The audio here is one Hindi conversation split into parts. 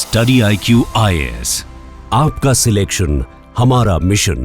स्टडी IQ IAS, आपका सिलेक्शन हमारा मिशन।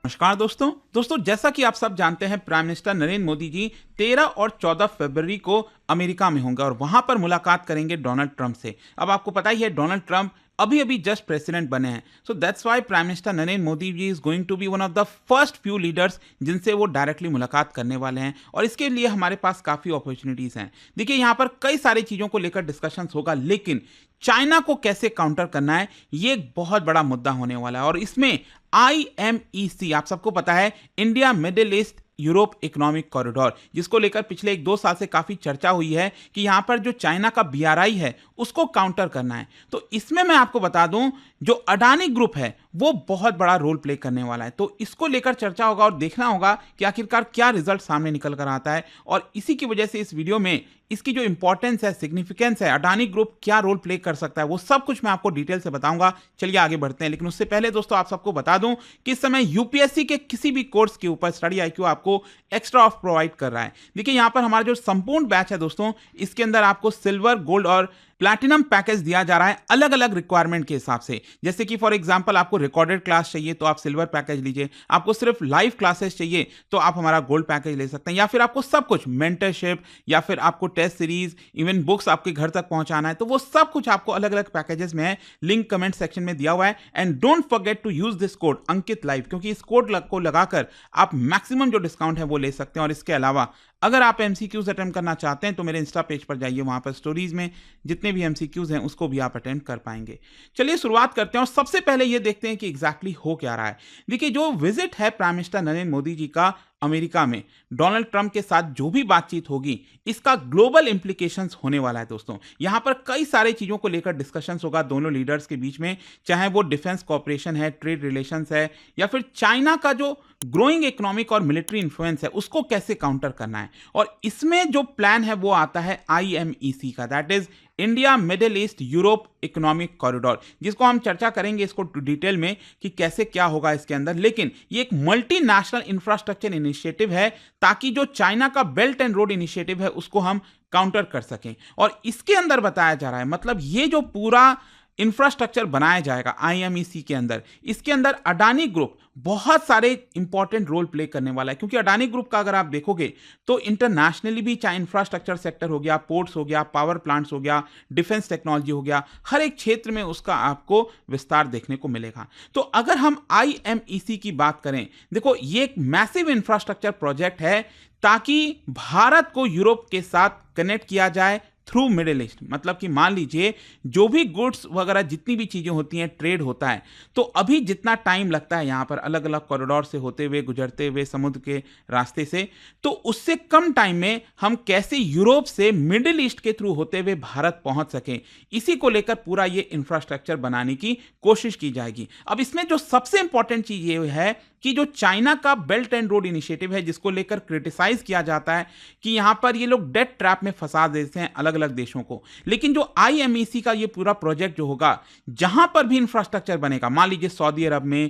नमस्कार दोस्तों, जैसा कि आप सब जानते हैं, प्राइम मिनिस्टर नरेंद्र मोदी जी 13 और 14 फरवरी को अमेरिका में होंगे और वहां पर मुलाकात करेंगे डोनाल्ड ट्रंप से। अब आपको पता ही है, डोनाल्ड ट्रंप अभी जस्ट प्रेसिडेंट बने हैं। So that's why prime minister Narendra Modi ji is going to be one of the first few leaders जिनसे वो डायरेक्टली मुलाकात करने वाले हैं, और इसके लिए हमारे पास काफी अपॉर्चुनिटीज हैं। देखिए, यहाँ पर कई सारी चीजों को लेकर डिस्कशन होगा, लेकिन चाइना को कैसे काउंटर करना है, ये एक बहुत बड़ा मुद्दा होने वाला है। और इसमें IMEC, आप सबको पता है, India middle east Europe economic corridor, जिसको लेकर पिछले 1-2 साल से काफी चर्चा हुई है कि यहां पर जो चाइना का BRI है उसको काउंटर करना है। तो इसमें मैं आपको बता दूं, जो अडानी ग्रुप है वो बहुत बड़ा रोल प्ले करने वाला है। तो इसको लेकर चर्चा होगा और देखना होगा कि आखिरकार क्या रिजल्ट सामने निकल कर आता है। और इसी की वजह से इस वीडियो में इसकी जो इंपॉर्टेंस है, सिग्निफिकेंस है, अडानी ग्रुप क्या रोल प्ले कर सकता है, वो सब कुछ मैं आपको डिटेल से बताऊंगा। चलिए आगे बढ़ते हैं, लेकिन उससे पहले दोस्तों आप सबको बता दूं कि इस समय UPSC के किसी भी कोर्स के ऊपर स्टडी IQ आपको एक्स्ट्रा ऑफ प्रोवाइड कर रहा है। देखिए, यहां पर हमारा जो संपूर्ण बैच है दोस्तों, इसके अंदर आपको सिल्वर, गोल्ड और प्लैटिनम पैकेज दिया जा रहा है अलग अलग रिक्वायरमेंट के हिसाब से। जैसे कि फॉर एग्जांपल आपको रिकॉर्डेड क्लास चाहिए तो आप सिल्वर पैकेज लीजिए, आपको सिर्फ लाइव क्लासेस चाहिए तो आप हमारा गोल्ड पैकेज ले सकते हैं, या फिर आपको सब कुछ मेंटरशिप, या फिर आपको टेस्ट सीरीज, इवन बुक्स आपके घर तक पहुंचाना है, तो वो सब कुछ आपको अलग अलग पैकेजेस में है। लिंक कमेंट सेक्शन में दिया हुआ है। And don't forget to use this code Ankit live, क्योंकि इस कोड को लगाकर आप मैक्सिमम जो डिस्काउंट है वो ले सकते हैं। और इसके अलावा अगर आप MCQs अटेम्प्ट करना चाहते हैं तो मेरे इंस्टा पेज पर जाइए, वहां पर स्टोरीज में जितने भी MCQs हैं उसको भी आप अटेम्प्ट कर पाएंगे। चलिए शुरुआत करते हैं और सबसे पहले ये देखते हैं कि एग्जैक्टली हो क्या रहा है। देखिए, जो विजिट है प्राइम मिनिस्टर नरेंद्र मोदी जी का अमेरिका में डोनाल्ड ट्रंप के साथ, जो भी बातचीत होगी, इसका ग्लोबल इंप्लीकेशंस होने वाला है दोस्तों। यहां पर कई सारी चीजों को लेकर डिस्कशंस होगा दोनों लीडर्स के बीच में, चाहे वो डिफेंस कॉपरेशन है, ट्रेड रिलेशंस है, या फिर चाइना का जो ग्रोइंग इकोनॉमिक और मिलिट्री इन्फ्लुएंस है उसको कैसे काउंटर करना है। और इसमें जो प्लान है वो आता है IMEC का, that is India middle east Europe economic corridor, जिसको हम चर्चा करेंगे इसको डिटेल में कि कैसे क्या होगा इसके अंदर। लेकिन ये एक मल्टीनेशनल इंफ्रास्ट्रक्चर इनिशिएटिव है, ताकि जो चाइना का बेल्ट एंड रोड इनिशिएटिव है उसको हम काउंटर कर सकें। और इसके अंदर बताया जा रहा है, मतलब ये जो पूरा इंफ्रास्ट्रक्चर बनाया जाएगा IMEC के अंदर, इसके अंदर अडानी ग्रुप बहुत सारे इंपॉर्टेंट रोल प्ले करने वाला है। क्योंकि अडानी ग्रुप का अगर आप देखोगे तो इंटरनेशनली भी, चाहे इंफ्रास्ट्रक्चर सेक्टर हो गया, पोर्ट्स हो गया, पावर प्लांट्स हो गया, डिफेंस टेक्नोलॉजी हो गया, हर एक क्षेत्र में उसका आपको विस्तार देखने को मिलेगा। तो अगर हम IMEC की बात करें, देखो ये एक मैसिव इंफ्रास्ट्रक्चर प्रोजेक्ट है, ताकि भारत को यूरोप के साथ कनेक्ट किया जाए थ्रू मिडिल ईस्ट। मतलब कि मान लीजिए, जो भी गुड्स वगैरह जितनी भी चीजें होती हैं, ट्रेड होता है, तो अभी जितना टाइम लगता है यहां पर अलग अलग कॉरिडोर से होते हुए, गुजरते हुए, समुद्र के रास्ते से, तो उससे कम टाइम में हम कैसे यूरोप से मिडिल ईस्ट के थ्रू होते हुए भारत पहुंच सकें, इसी को लेकर पूरा ये इंफ्रास्ट्रक्चर बनाने की कोशिश की जाएगी। अब इसमें जो सबसे इंपॉर्टेंट चीज ये है कि जो चाइना का बेल्ट एंड रोड इनिशिएटिव है, जिसको लेकर क्रिटिसाइज किया जाता है कि यहां पर ये लोग डेट ट्रैप में फंसा देते हैं अलग अलग देशों को, लेकिन जो IMEC का ये पूरा प्रोजेक्ट जो होगा, जहां पर भी इंफ्रास्ट्रक्चर बनेगा, मान लीजिए सऊदी अरब में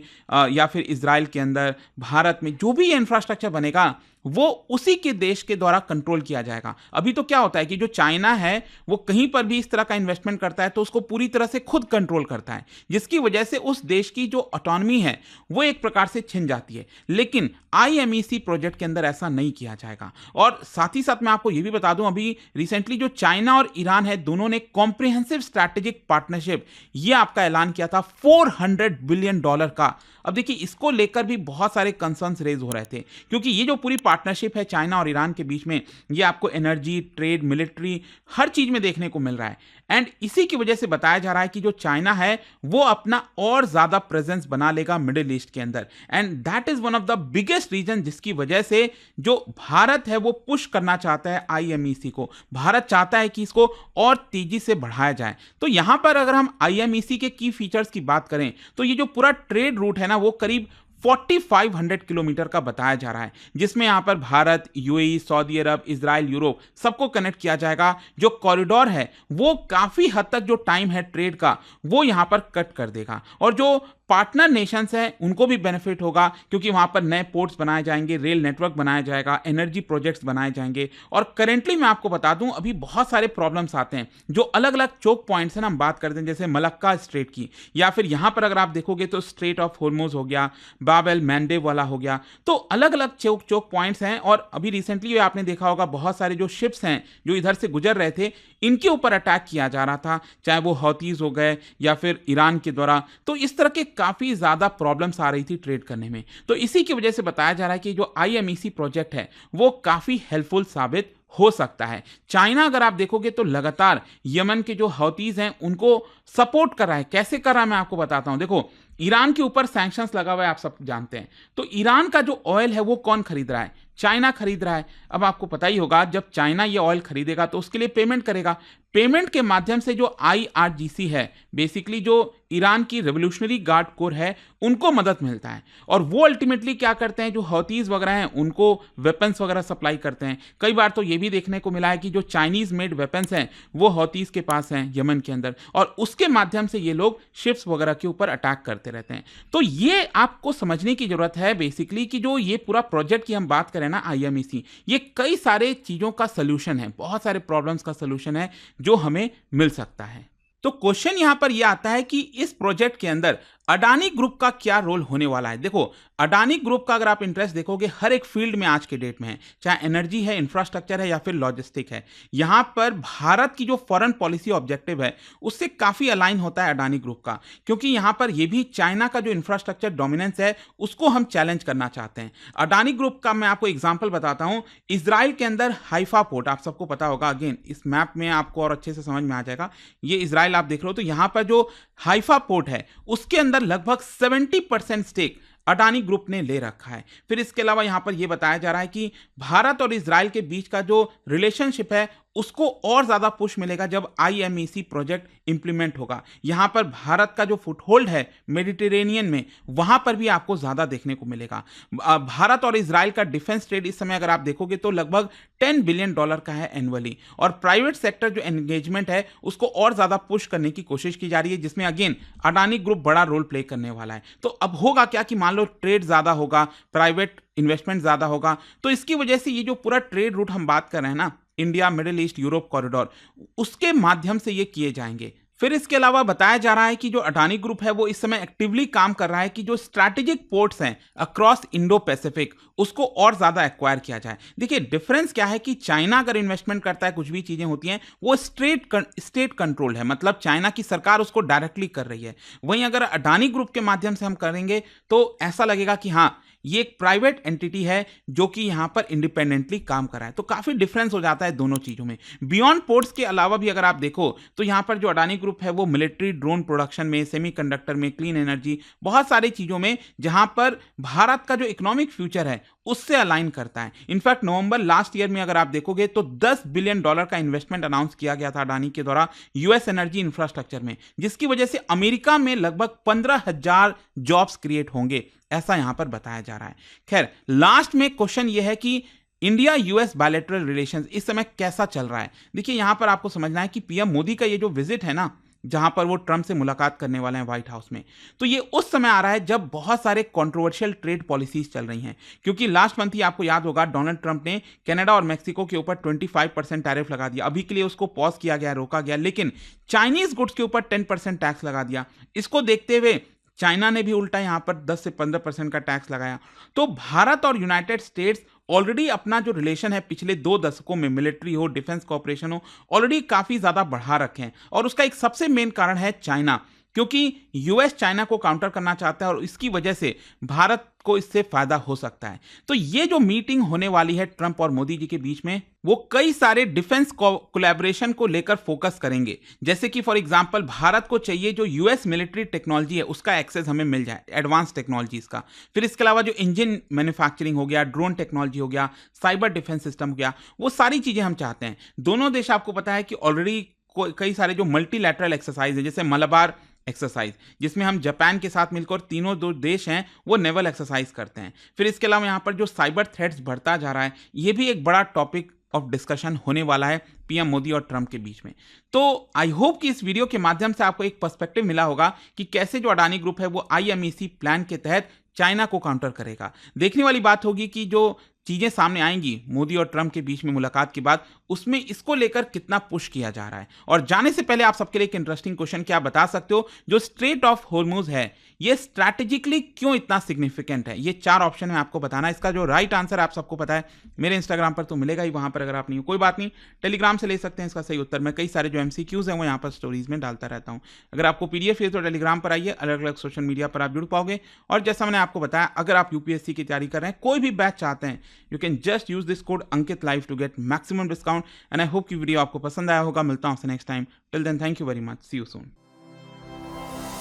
या फिर इजराइल के अंदर, भारत में, जो भी ये इंफ्रास्ट्रक्चर बनेगा वो उसी के देश के द्वारा कंट्रोल किया जाएगा। अभी तो क्या होता है कि जो चाइना है वो कहीं पर भी इस तरह का इन्वेस्टमेंट करता है तो उसको पूरी तरह से खुद कंट्रोल करता है, जिसकी वजह से उस देश की जो ऑटोनॉमी है वो एक प्रकार से छिन जाती है। लेकिन IMEC प्रोजेक्ट के अंदर ऐसा नहीं किया जाएगा। और साथ ही साथ मैं आपको ये भी बता दूं, अभी रिसेंटली जो चाइना और ईरान है, दोनों ने कॉम्प्रिहेंसिव स्ट्रैटेजिक पार्टनरशिप, ये आपका ऐलान किया था $400 बिलियन का। अब देखिए, इसको लेकर भी बहुत सारे कंसर्न्स रेज हो रहे थे, क्योंकि ये जो पूरी पार्टनरशिप है चाइना और ईरान के बीच में, ये आपको एनर्जी, ट्रेड, मिलिट्री, हर चीज में देखने को मिल रहा है। एंड इसी की वजह से बताया जा रहा है कि जो चाइना है वो अपना और ज्यादा प्रेजेंस बना लेगा मिडिल ईस्ट के अंदर। And that is one of the biggest reason, जिसकी वजह से जो भारत है वो पुश करना चाहता है IMEC को। भारत चाहता है कि इसको और तेजी से बढ़ाया जाए। तो यहां पर अगर हम IMEC के की फीचर्स की बात करें, तो ये जो पूरा ट्रेड रूट है ना, वो करीब 4500 किलोमीटर का बताया जा रहा है, जिसमें यहां पर भारत, UAE, सऊदी अरब, इजराइल, यूरोप सबको कनेक्ट किया जाएगा। जो कॉरिडोर है वो काफी हद तक जो टाइम है ट्रेड का वो यहां पर कट कर देगा। और जो पार्टनर नेशंस हैं उनको भी बेनिफिट होगा, क्योंकि वहां पर नए पोर्ट्स बनाए जाएंगे, रेल नेटवर्क बनाया जाएगा, एनर्जी प्रोजेक्ट्स बनाए जाएंगे। और करेंटली मैं आपको बता दूं, अभी बहुत सारे प्रॉब्लम्स आते हैं जो अलग अलग चोक पॉइंट्स हैं ना, हम बात करते हैं जैसे मलक्का स्ट्रेट की, या फिर यहां पर अगर आप देखोगे तो स्ट्रेट ऑफ हॉर्मुज हो गया, बाब एल मैंडेब वाला हो गया। तो अलग अलग चोक पॉइंट्स हैं, और अभी रिसेंटली आपने देखा होगा बहुत सारे जो शिप्स हैं जो इधर से गुजर रहे थे, इनके ऊपर अटैक किया जा रहा था, चाहे वो हौतीज हो गए या फिर ईरान के द्वारा। तो इस तरह के काफी ज्यादा प्रॉब्लम्स आ रही थी ट्रेड करने में। तो इसी की वजह से बताया जा रहा है कि जो IMEC प्रोजेक्ट है वो काफी हेल्पफुल साबित हो सकता है। चाइना अगर आप देखोगे तो लगातार यमन के जो हौतीज हैं उनको सपोर्ट कर रहा है। कैसे कर रहा है मैं आपको बताता हूं। देखो, ईरान के ऊपर सैंक्शंस लगा हुआ है, आप सब जानते हैं। तो ईरान का जो ऑयल है वो कौन खरीद रहा है? चाइना खरीद रहा है। अब आपको पता ही होगा, जब चाइना ये ऑयल खरीदेगा तो उसके लिए पेमेंट करेगा। पेमेंट के माध्यम से जो IRGC है, बेसिकली जो ईरान की रेवोल्यूशनरी गार्ड कोर है, उनको मदद मिलता है। और वो अल्टीमेटली क्या करते हैं, जो हौतीज वगैरह हैं उनको वेपन्स वगैरह सप्लाई करते हैं। कई बार तो ये भी देखने को मिला है कि जो चाइनीज मेड वेपन्स हैं वो हौतीज के पास हैं यमन के अंदर, और उसके माध्यम से ये लोग शिप्स वगैरह के ऊपर अटैक करते रहते हैं। तो ये आपको समझने की जरूरत है बेसिकली कि जो ये पूरा प्रोजेक्ट की हम बात करें ना, IMEC, ये कई सारे चीजों का सलूशन है, बहुत सारे प्रॉब्लम्स का सलूशन है जो हमें मिल सकता है। तो क्वेश्चन यहां पर यह आता है कि इस प्रोजेक्ट के अंदर अडानी ग्रुप का क्या रोल होने वाला है। देखो, अडानी ग्रुप का अगर आप इंटरेस्ट देखोगे हर एक फील्ड में आज के डेट में है, चाहे एनर्जी है, इंफ्रास्ट्रक्चर है या फिर लॉजिस्टिक है। यहां पर भारत की जो फॉरेन पॉलिसी ऑब्जेक्टिव है उससे काफी अलाइन होता है अडानी ग्रुप का, क्योंकि यहां पर यह भी चाइना का जो इंफ्रास्ट्रक्चर डोमिनेंस है उसको हम चैलेंज करना चाहते हैं। अडानी ग्रुप का मैं आपको एग्जाम्पल बताता हूं। इजराइल के अंदर हाइफा पोर्ट, आप सबको पता होगा, अगेन इस मैप में आपको और अच्छे से समझ में आ जाएगा। ये इजराइल आप देख रहे हो, तो यहां पर जो हाइफा पोर्ट है उसके अंदर लगभग 70% स्टेक अडानी ग्रुप ने ले रखा है। फिर इसके अलावा यहां पर यह बताया जा रहा है कि भारत और इजराइल के बीच का जो रिलेशनशिप है उसको और ज्यादा पुश मिलेगा जब IMEC प्रोजेक्ट इंप्लीमेंट होगा। यहां पर भारत का जो फुटहोल्ड है मेडिटेरेनियन में, वहां पर भी आपको ज्यादा देखने को मिलेगा। भारत और इजराइल का डिफेंस ट्रेड इस समय अगर आप देखोगे तो लगभग $10 बिलियन का है एनुअली, और प्राइवेट सेक्टर जो एंगेजमेंट है उसको और ज्यादा पुश करने की कोशिश की जा रही है, जिसमें अगेन अडानी ग्रुप बड़ा रोल प्ले करने वाला है। तो अब होगा क्या कि मान लो ट्रेड ज्यादा होगा, प्राइवेट इन्वेस्टमेंट ज्यादा होगा, तो इसकी वजह से ये जो पूरा ट्रेड रूट हम बात कर रहे हैं ना, India middle east Europe corridor, उसके माध्यम से ये किए जाएंगे। फिर इसके अलावा बताया जा रहा है कि जो अडानी ग्रुप है वो इस समय एक्टिवली काम कर रहा है कि जो स्ट्रैटेजिक पोर्ट्स हैं अक्रॉस इंडो पैसिफिक उसको और ज्यादा एक्वायर किया जाए। देखिए, डिफरेंस क्या है कि चाइना अगर इन्वेस्टमेंट करता है, कुछ भी चीजें होती हैं वो स्टेट कंट्रोल है, मतलब चाइना की सरकार उसको डायरेक्टली कर रही है। वहीं अगर अडानी ग्रुप के माध्यम से हम करेंगे तो ऐसा लगेगा कि हाँ, ये एक प्राइवेट एंटिटी है जो कि यहां पर इंडिपेंडेंटली काम कर रहा है। तो काफी डिफरेंस हो जाता है दोनों चीजों में। बियॉन्ड पोर्ट्स के अलावा भी अगर आप देखो तो यहां पर जो अडानी ग्रुप है वो मिलिट्री ड्रोन प्रोडक्शन में, सेमीकंडक्टर में, क्लीन एनर्जी, बहुत सारी चीजों में जहां पर भारत का जो इकोनॉमिक फ्यूचर है उससे अलाइन करता है। इनफैक्ट नवंबर लास्ट ईयर में अगर आप देखोगे तो $10 बिलियन का इन्वेस्टमेंट अनाउंस किया गया था अडानी के द्वारा यूएस एनर्जी इंफ्रास्ट्रक्चर में, जिसकी वजह से अमेरिका में लगभग 15,000 जॉब्स क्रिएट होंगे, ऐसा यहां पर बताया जा रहा है। खैर, लास्ट में क्वेश्चन यह है कि इंडिया यूएस बायलैटरल रिलेशंस इस समय कैसा चल रहा है। देखिए, यहां पर आपको समझना है कि पीएम मोदी का ये जो विजिट है ना, जहां पर वो ट्रंप से मुलाकात करने वाले हैं व्हाइट हाउस में, तो ये उस समय आ रहा है जब बहुत सारे कंट्रोवर्शियल ट्रेड पॉलिसीज चल रही हैं। क्योंकि लास्ट मंथ ही आपको याद होगा डोनाल्ड ट्रंप ने कनाडा और मेक्सिको के ऊपर 25% टैरिफ लगा दिया। अभी के लिए उसको पॉज किया गया, रोका गया, लेकिन चाइनीज गुड्स के ऊपर 10% टैक्स लगा दिया। इसको देखते हुए चाइना ने भी उल्टा यहां पर 10 से 15% का टैक्स लगाया। तो भारत और यूनाइटेड स्टेट्स ऑलरेडी अपना जो रिलेशन है पिछले 2 दशकों में, मिलिट्री हो, डिफेंस कॉपरेशन हो, ऑलरेडी काफी ज्यादा बढ़ा रखे हैं। और उसका एक सबसे मेन कारण है चाइना, क्योंकि यूएस चाइना को काउंटर करना चाहता है और इसकी वजह से भारत को इससे फायदा हो सकता है। तो ये जो मीटिंग होने वाली है ट्रंप और मोदी जी के बीच में, वो कई सारे डिफेंस कोलैबोरेशन को लेकर फोकस करेंगे। जैसे कि फॉर एग्जांपल भारत को चाहिए जो यूएस मिलिट्री टेक्नोलॉजी है उसका एक्सेस हमें मिल जाए, एडवांस टेक्नोलॉजीज का। फिर इसके अलावा जो इंजन मैन्युफैक्चरिंग हो गया, ड्रोन टेक्नोलॉजी हो गया, साइबर डिफेंस सिस्टम हो गया, वो सारी चीजें हम चाहते हैं। दोनों देश, आपको पता है कि ऑलरेडी कई सारे जो मल्टीलैटरल एक्सरसाइज है, जैसे मलाबार एक्सरसाइज, जिसमें हम जापान के साथ मिलकर तीनों दो देश हैं वो नेवल एक्सरसाइज करते हैं। फिर इसके अलावा यहाँ पर जो साइबर थ्रेट्स बढ़ता जा रहा है, ये भी एक बड़ा टॉपिक ऑफ डिस्कशन होने वाला है पीएम मोदी और ट्रंप के बीच में। तो आई होप कि इस वीडियो के माध्यम से आपको एक पर्सपेक्टिव मिला होगा कि कैसे जो अडानी ग्रुप है वो IMEC प्लान के तहत चाइना को काउंटर करेगा। देखने वाली बात होगी कि जो चीजें सामने आएंगी मोदी और ट्रंप के बीच में मुलाकात के बाद, उसमें इसको लेकर कितना पुश किया जा रहा है। और जाने से पहले आप सबके लिए एक इंटरेस्टिंग क्वेश्चन, क्या बता सकते हो जो स्ट्रेट ऑफ हॉर्मुज है ये स्ट्रैटेजिकली क्यों इतना सिग्निफिकेंट है? ये 4 ऑप्शन है आपको बताना। इसका जो राइट आंसर आप सबको पता है मेरे इंस्टाग्राम पर तो मिलेगा ही, वहां पर अगर आप नहीं हो कोई बात नहीं, टेलीग्राम से ले सकते हैं इसका सही उत्तर। मैं कई सारे जो MCQs हैं वो यहाँ पर स्टोरीज में डालता रहता हूँ। अगर आपको PDF चाहिए तो टेलीग्राम पर आइए, अलग अलग सोशल मीडिया पर आप जुड़ पाओगे। और जैसा मैंने आपको बताया, अगर आप UPSC की तैयारी कर रहे हैं, कोई भी बैच चाहते हैं, you can just use this code Ankit live to get maximum discount. And I hope कि वीडियो आपको पसंद आया होगा। मिलता हूं next time. Till then thank you very much, see you soon.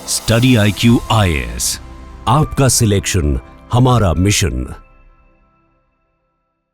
Study IQ IAS, आपका सिलेक्शन हमारा मिशन।